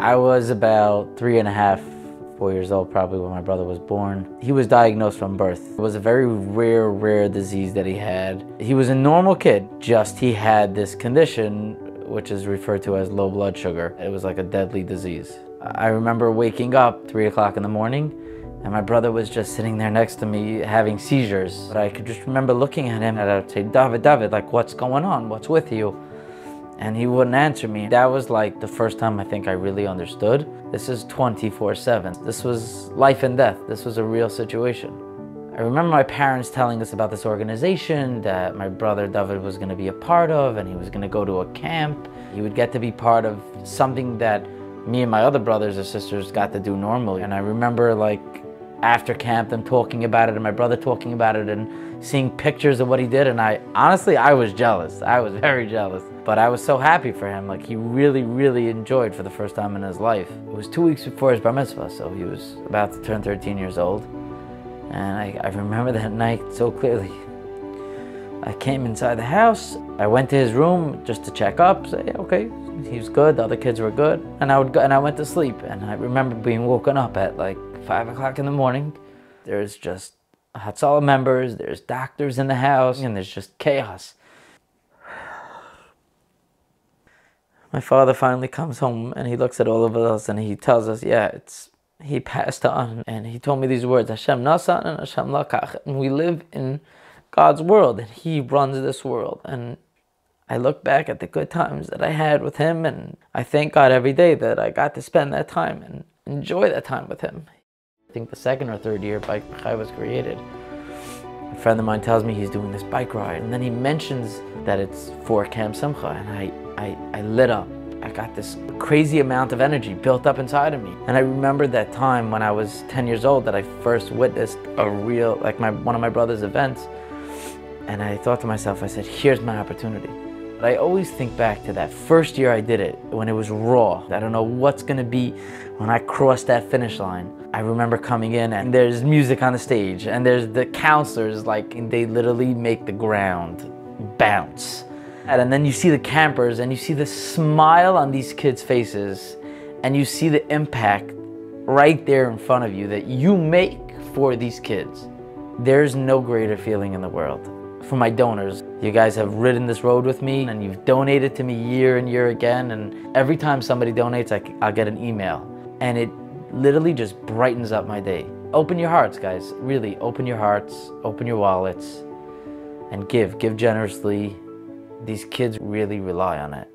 I was about 3.5, 4 years old probably when my brother was born. He was diagnosed from birth. It was a very rare disease that he had. He was a normal kid, just he had this condition which is referred to as low blood sugar. It was like a deadly disease. I remember waking up 3 o'clock in the morning and my brother was just sitting there next to me having seizures. But I could just remember looking at him and I'd say, David, like what's going on? What's with you? And he wouldn't answer me. That was like the first time I think I really understood. This is 24/7. This was life and death. This was a real situation. I remember my parents telling us about this organization that my brother David was going to be a part of, and he was going to go to a camp. He would get to be part of something that me and my other brothers or sisters got to do normally. And I remember like after camp them talking about it and my brother talking about it and seeing pictures of what he did, and honestly I was jealous. I was very jealous. But I was so happy for him. Like he really enjoyed for the first time in his life. It was 2 weeks before his bar mitzvah, so he was about to turn 13 years old. And I remember that night so clearly. I came inside the house. I went to his room just to check up, say, okay, he was good, the other kids were good. And I would go, and I went to sleep. And I remember being woken up at like 5 o'clock in the morning. There's just Hatzalah members, there's doctors in the house, and there's just chaos. My father finally comes home and he looks at all of us and he tells us, yeah, he passed on. And he told me these words, Hashem nasan and Hashem lakach. And we live in God's world and he runs this world. And I look back at the good times that I had with him and I thank God every day that I got to spend that time and enjoy that time with him. I think the second or third year Bike4Chai was created. A friend of mine tells me he's doing this bike ride and then he mentions that it's for Camp Simcha, and I lit up. I got this crazy amount of energy built up inside of me. And I remember that time when I was 10 years old that I first witnessed a real, like one of my brother's events. And I thought to myself, I said, here's my opportunity. But I always think back to that first year I did it, when it was raw. I don't know what's gonna be when I cross that finish line. I remember coming in and there's music on the stage and there's the counselors, like they literally make the ground bounce. And then you see the campers and you see the smile on these kids' faces and you see the impact right there in front of you that you make for these kids. There's no greater feeling in the world. For my donors, you guys have ridden this road with me and you've donated to me year and year again, and every time somebody donates, I'll get an email and it literally just brightens up my day. Open your hearts, guys. Really, open your hearts, open your wallets, and give generously. These kids really rely on it.